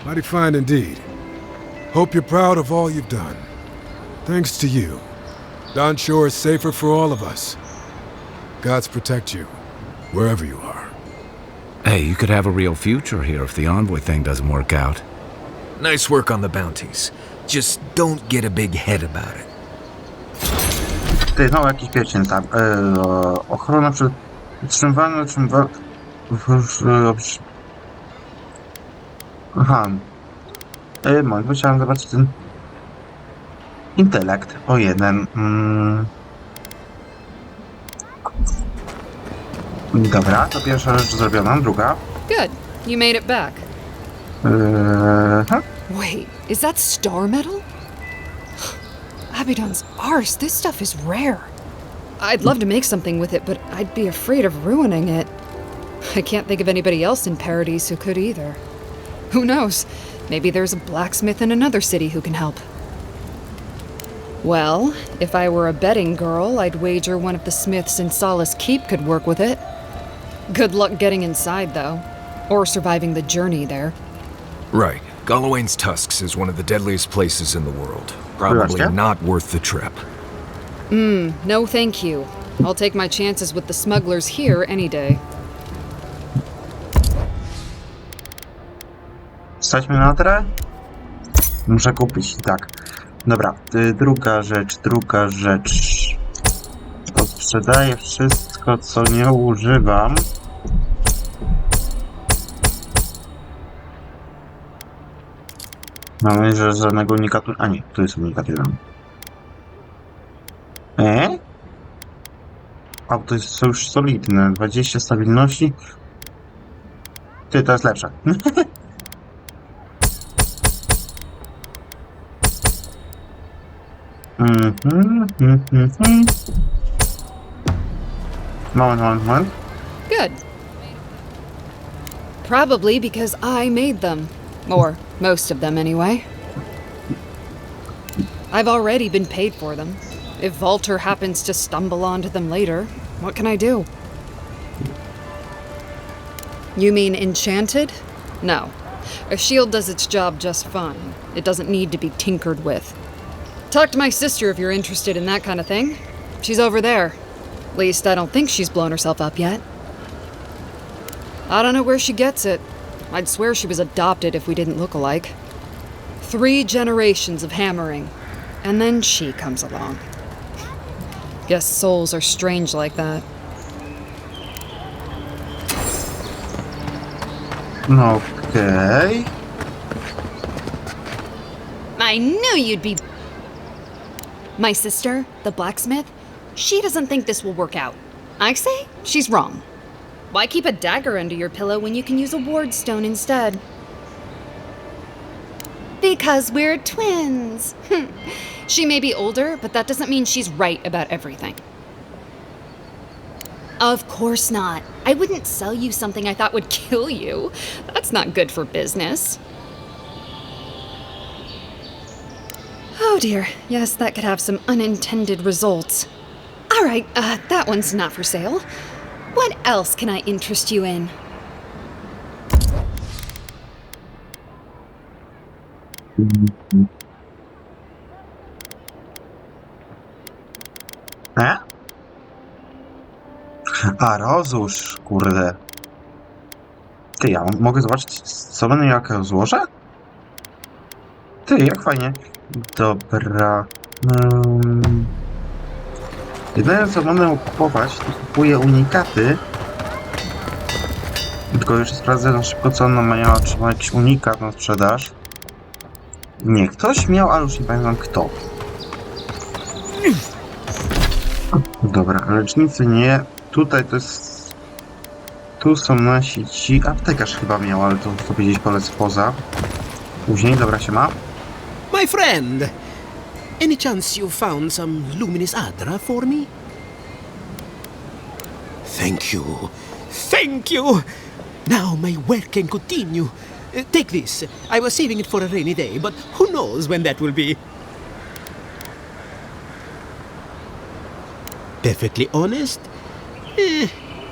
S10: Mighty fine indeed. Hope you're proud of all you've done. Thanks to you, Don Shore is safer for all of us. Gods protect you, wherever you are.
S5: Hey, you could have a real future here if the Envoy thing doesn't work out.
S2: Nice work on the bounties. Just don't get a big head about it.
S1: Ty, no jakiś pierścień tam. Ochrona przed utrzymywaniem. Aha. Może chciałem zobaczyć ten intelekt o jeden. Dobra, to pierwsza rzecz zrobiona, druga.
S11: Good. You made it back.
S1: Huh?
S11: Wait, is that star metal? Abaddon's arse, this stuff is rare. I'd love to make something with it, but I'd be afraid of ruining it. I can't think of anybody else in Paradise who could either. Who knows? Maybe there's a blacksmith in another city who can help. Well, if I were a betting girl, I'd wager one of the smiths in Solace Keep could work with it. Good luck getting inside, though. Or surviving the journey there.
S2: Right. Galawain's Tusks is one of the deadliest places in the world. Probably
S1: Wyraź,
S2: not worth the trip.
S11: No thank you. I'll take my chances with the smugglers here any day.
S1: Staćmy na trę? Muszę kupić, tak. Dobra, druga rzecz. Sprzedaję wszystko, co nie używam. Mam nadzieję, że żadnego unikatu... A nie, tu jest unikat jeden. A, to jest już solidne. 20 stabilności. Ty, to jest lepsze. Moment.
S11: Good. Probably because I made them. Or most of them, anyway. I've already been paid for them. If Walter happens to stumble onto them later, what can I do? You mean enchanted? No. A shield does its job just fine. It doesn't need to be tinkered with. Talk to my sister if you're interested in that kind of thing. She's over there. At least I don't think she's blown herself up yet. I don't know where she gets it. I'd swear she was adopted if we didn't look alike. 3 generations of hammering, and then she comes along. Guess souls are strange like that.
S1: Okay.
S11: I knew you'd be... My sister, the blacksmith, she doesn't think this will work out. I say she's wrong. Why keep a dagger under your pillow when you can use a ward stone instead? Because we're twins. She may be older, but that doesn't mean she's right about everything. Of course not. I wouldn't sell you something I thought would kill you. That's not good for business. Oh dear, yes, that could have some unintended results. All right, that one's not for sale. What else can I interest you in?
S1: A, rozłóż, kurde. Ty, ja mogę zobaczyć, co będę miał, jak rozłożę? Ty, jak fajnie. Dobra. Jedyne, co będę kupować, to kupuję unikaty. Tylko jeszcze sprawdzę na szybko, co ona miała, czy ma jakiś unikat na sprzedaż. Nie, ktoś miał, ale już nie pamiętam kto. Dobra, lecznicy nie. Tutaj to jest... Tu są nasi ci... Aptekarz chyba miał, ale to gdzieś polecę poza. Później, dobra, się ma.
S12: My friend, any chance you found some luminous adra for me? Thank you. Thank you! Now my work can continue. Take this. I was saving it for a rainy day, but who knows when that will be. Perfectly honest,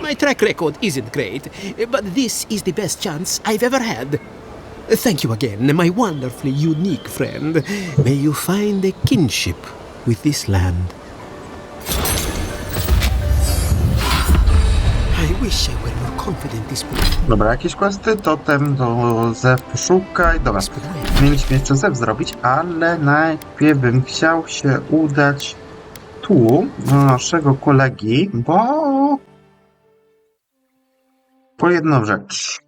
S12: my track record isn't great, but this is the best chance I've ever had. Thank you again, my wonderfully unique friend. May you find a kinship with this land. I wish I were more confident this morning.
S1: Dobra, jakieś questy, totem do Zew poszukaj. Dobra, mieliśmy jeszcze Zew zrobić, ale najpierw bym chciał się udać tu, do naszego kolegi, bo... po jedną rzecz.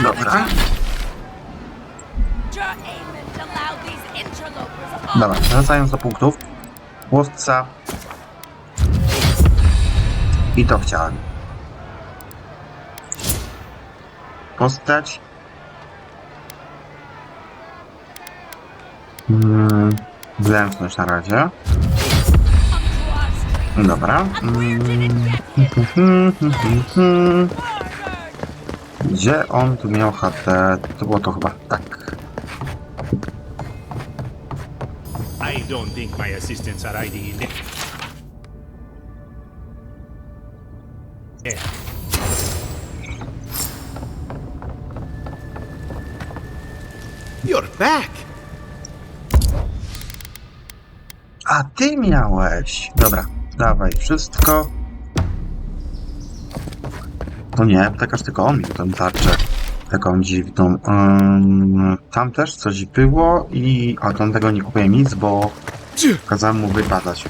S1: Dobra. Dobra, wracając do punktów. Łowca. I to chciałem. Postać. Zręczność na razie. Dobra. Gdzie on tu miał HT? To było to chyba tak.
S13: I don't think my assistants are hiding in there. Yeah.
S12: You're back!
S1: A ty miałeś! Dobra, dawaj wszystko. To nie, aptekarz, tylko on miał tę tarczę. Taką dziwną. Tam też coś było i... A tam tego nie kupiłem nic, bo kazałem mu wypadać.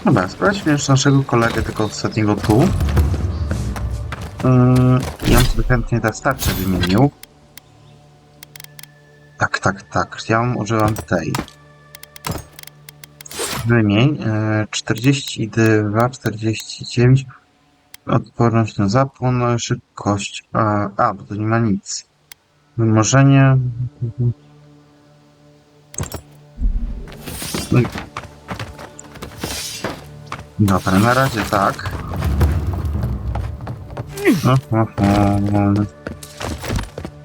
S1: Dobra, sprawdźmy jeszcze naszego kolegę, tego ostatniego tu. I on sobie chętnie tę starczę wymienił. Tak. Ja używam tej. Wymień. 42, 49. Odporność na zapłon, szybkość. Bo to nie ma nic. Wymożenie. Dobra, na razie tak.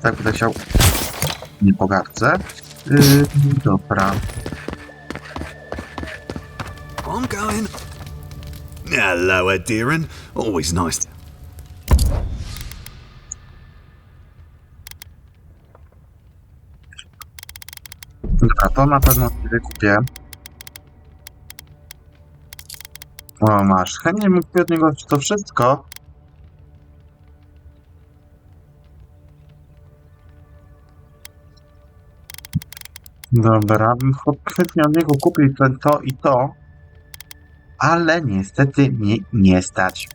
S1: Tak będę chciał. Nie pogardzę. Dobra.
S14: I'm going. Hello, Adiran. Always nice.
S1: Dobra, to na pewno nie wykupię. O, masz. Chętnie bym kupił od niego to wszystko. Dobra, bym chętnie od niego kupił to i to. Ale niestety mnie nie stać.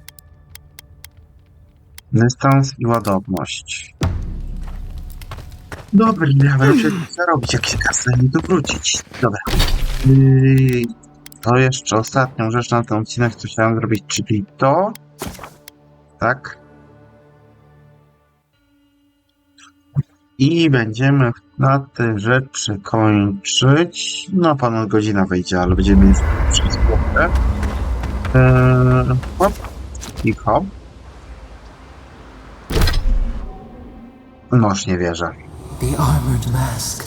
S1: Dystans i ładowność. Dobra, muszę zarobić jakieś kasy i tu wrócić. Dobra. To jeszcze ostatnią rzecz na ten odcinek, co chciałem zrobić, czyli to. Tak. I będziemy na tej rzeczy kończyć. No, ponad godzina wejdzie, ale będziemy mieć wszystko. Hop. I hop. Noż nie wierzę.
S6: The armored mask.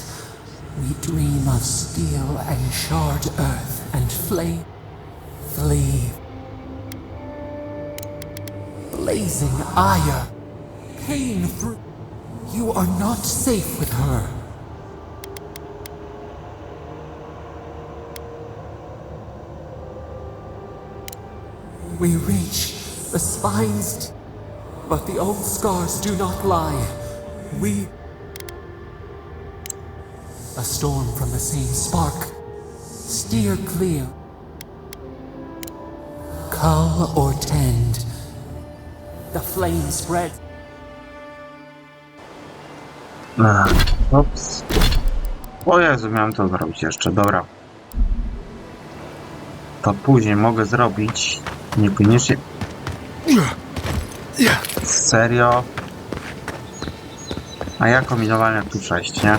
S6: We dream of steel and shard earth and flame. Flee. Blazing ire. Pain for... You are not safe with her. We reach the spines, but the old scars do not lie. We... A storm from the same spark. Steer clear. Cull or tend. The flame spreads.
S1: Ups. O Jezu, miałem to zrobić jeszcze, dobra. To później mogę zrobić. Niekoniecznie. Serio? A jak kombinowanie tu przejść, nie?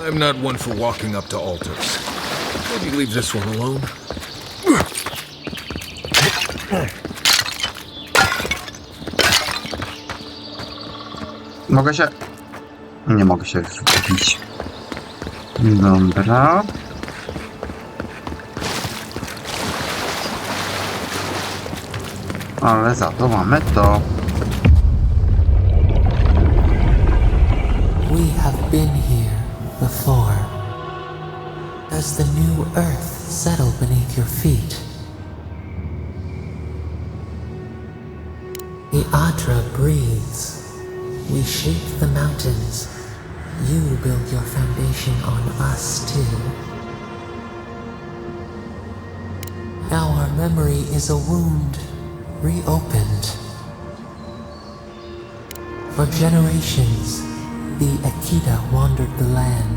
S2: I'm not one for walking up to altars. Maybe leave this one alone.
S1: Mogę się... Nie mogę się wbić. Dobra. Ale za to mamy to.
S6: We have been here before. Does the new earth settle beneath your feet? The Adra breathes. We shape the mountains. You build your foundation on us too. Now our memory is a wound reopened. For generations, the Akita wandered the land,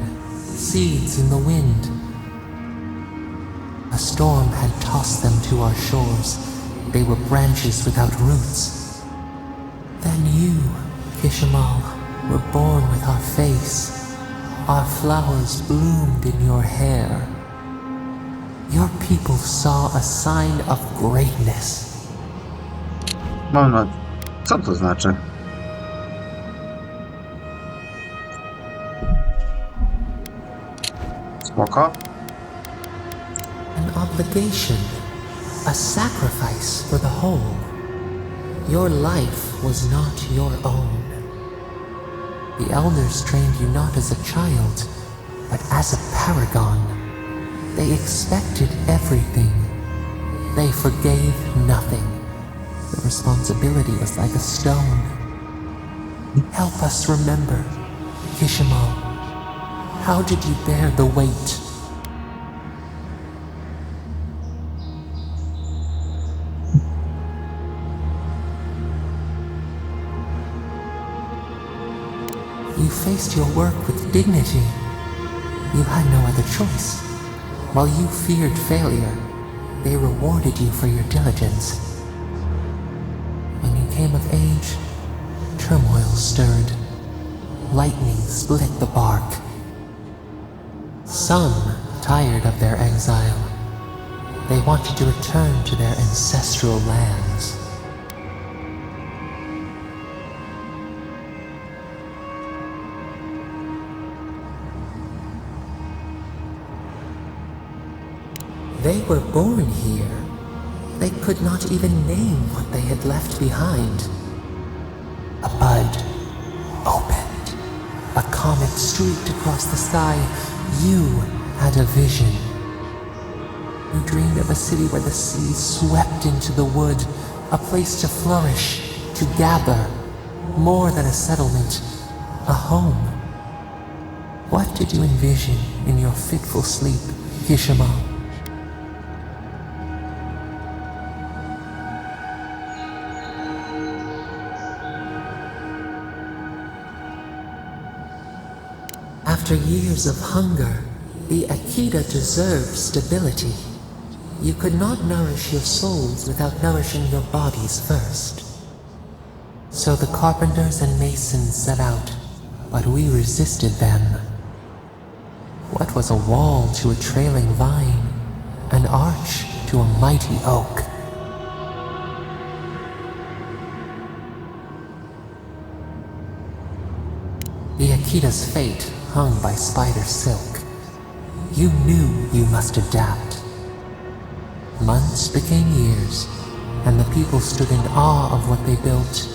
S6: seeds in the wind. A storm had tossed them to our shores. They were branches without roots. Then you, Kishimal, were born with our face. Our flowers bloomed in your hair. Your people saw a sign of greatness.
S1: No, co to znaczy? Spoko.
S6: An obligation, a sacrifice for the whole. Your life was not your own. The elders trained you not as a child, but as a paragon. They expected everything. They forgave nothing. The responsibility was like a stone. Help us remember, Kishimo. How did you bear the weight? You faced your work with dignity. You had no other choice. While you feared failure, they rewarded you for your diligence. When you came of age, turmoil stirred. Lightning split the bark. Some, tired of their exile, they wanted to return to their ancestral lands. They were born here. They could not even name what they had left behind. A bud opened. A comet streaked across the sky. You had a vision. You dreamed of a city where the sea swept into the wood, a place to flourish, to gather, more than a settlement, a home. What did you envision in your fitful sleep, Kishimo? After years of hunger, the Akita deserved stability. You could not nourish your souls without nourishing your bodies first. So the carpenters and masons set out, but we resisted them. What was a wall to a trailing vine, an arch to a mighty oak? The Akita's fate hung by spider silk. You knew you must adapt. Months became years, and the people stood in awe of what they built.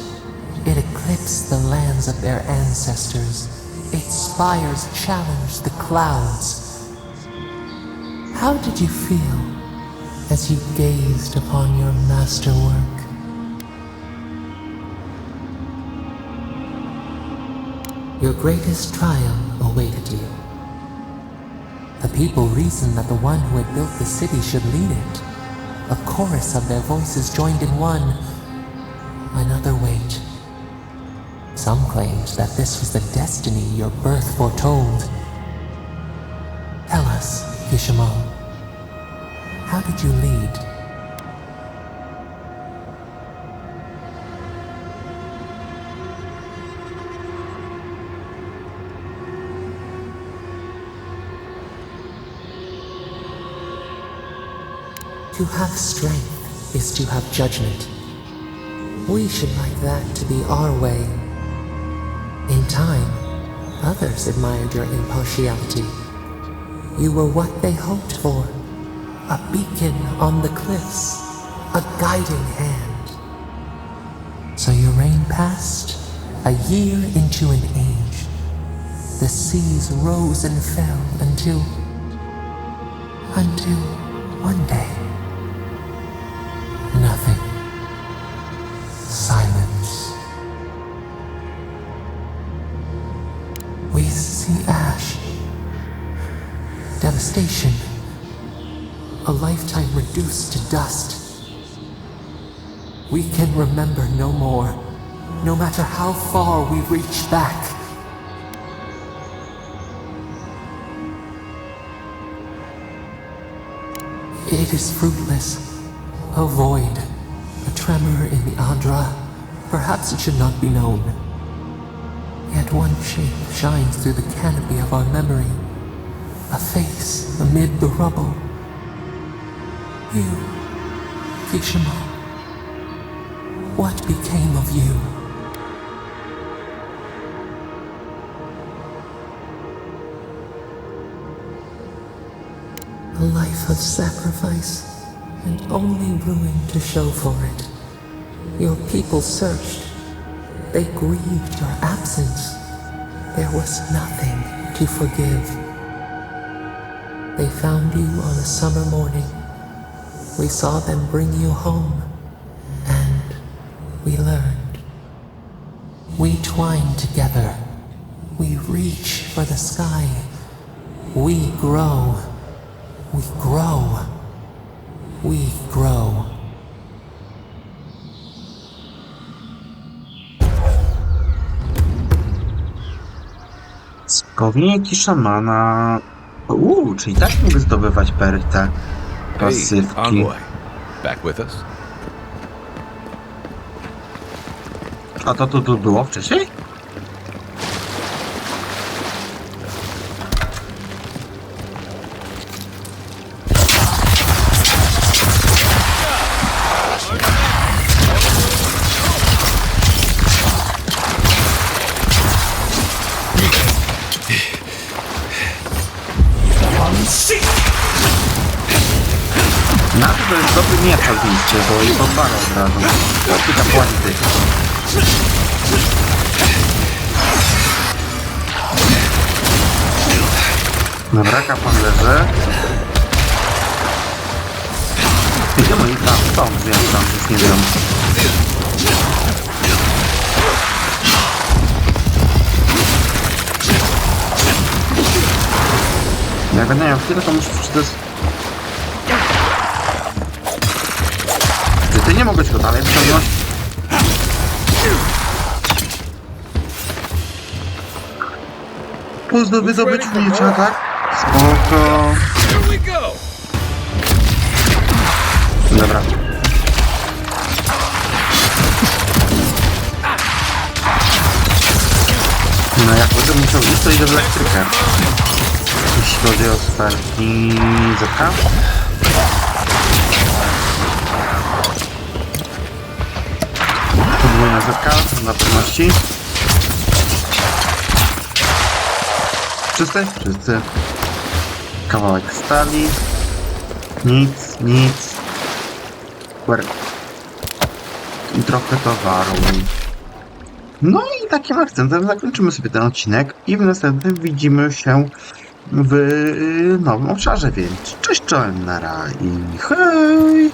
S6: It eclipsed the lands of their ancestors. Its spires challenged the clouds. How did you feel as you gazed upon your masterwork? Your greatest triumph awaited you. The people reasoned that the one who had built the city should lead it. A chorus of their voices joined in one. Another wait. Some claimed that this was the destiny your birth foretold. Tell us, Kishimo, how did you lead? To have strength is to have judgment. We should like that to be our way. In time, others admired your impartiality. You were what they hoped for. A beacon on the cliffs. A guiding hand. So your reign passed, a year into an age. The seas rose and fell until one day. Nothing. Silence. We see ash. Devastation. A lifetime reduced to dust. We can remember no more, no matter how far we reach back. It is fruitless. A void, a tremor in the Adra. Perhaps it should not be known. Yet one shape shines through the canopy of our memory. A face amid the rubble. You, Fisherman. What became of you? A life of sacrifice, and only ruin to show for it. Your people searched. They grieved your absence. There was nothing to forgive. They found you on a summer morning. We saw them bring you home, and we learned. We twine together. We reach for the sky. We grow. We grow. We grow.
S1: Skownieki szamana. Czyli tak mogę zdobywać te pasywki.
S5: Hey, envoy. Back with us?
S1: A to tu było wcześniej? To jest dobry miecz oczywiście, bo i podpala od razu. Takie kapłańcy. Dobra, kapłan leży. Gdzie moi tam wiem, już nie wiem. Jak będę miał chwilę, to muszę przeczytać. Ty nie mogę go dalej wyciągnąć. Można wydobyć miecza, tak? Spoko. Dobra. No jak będę musiał iść, to idę w elektrykę. Jeśli chodzi o sferki zepka. Podwójna zetka, dla pewności. Czysty. Kawałek stali. Nic. I trochę towaru. No i takim akcentem zakończymy sobie ten odcinek i w następnym widzimy się w nowym obszarze, więc cześć, czołem, nara i hej!